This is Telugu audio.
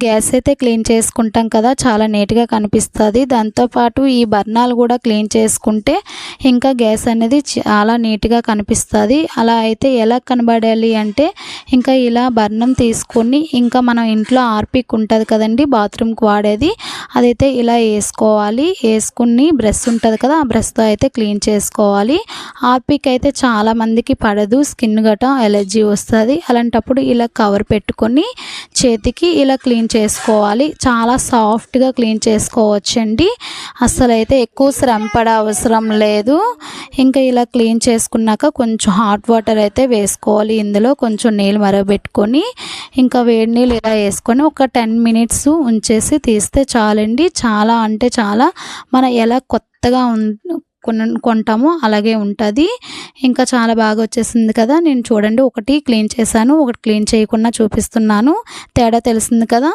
గ్యాస్ అయితే క్లీన్ చేసుకుంటాం కదా, చాలా నీట్గా కనిపిస్తుంది. దాంతోపాటు ఈ బర్నాలు కూడా క్లీన్ చేసుకుంటే ఇంకా గ్యాస్ అనేది చాలా నీట్గా కనిపిస్తుంది. అలా అయితే ఎలా కనబడాలి అంటే, ఇంకా ఇలా బర్నం తీసుకొని ఇంకా మనం ఇంట్లో హార్పిక్ ఉంటుంది కదండి, బాత్రూమ్కి వాడేది, అదైతే ఇలా వేసుకోవాలి. వేసుకుని బ్రష్ ఉంటుంది కదా, ఆ బ్రష్తో అయితే క్లీన్ చేసుకోవాలి. హార్పిక్ అయితే చాలామందికి పడదు, స్కిన్ గట ఎలర్జీ వస్తుంది. అలాంటప్పుడు ఇలా కవర్ పెట్టుకొని చేతికి ఇలా క్లీన్ చేసుకోవాలి. చాలా సాఫ్ట్గా క్లీన్ చేసుకోవచ్చండి, అసలైతే ఎక్కువ శ్రమ పడే అవసరం లేదు. ఇంకా ఇలా క్లీన్ చేసుకున్నాక కొంచెం హాట్ వాటర్ అయితే వేసుకోవాలి. ఇందులో కొంచెం నీళ్ళు మరగబెట్టుకొని ఇంకా వేడి నీళ్ళు ఇలా వేసుకొని ఒక 10 మినిట్స్ ఉంచేసి తీస్తే చాలండి. చాలా అంటే చాలా మనం ఎలా కొత్తగా కొంటామో అలాగే ఉంటుంది. ఇంకా చాలా బాగా వచ్చేసింది కదా. నేను చూడండి, ఒకటి క్లీన్ చేశాను, ఒకటి క్లీన్ చేయకుండా చూపిస్తున్నాను, తేడా తెలిసింది కదా.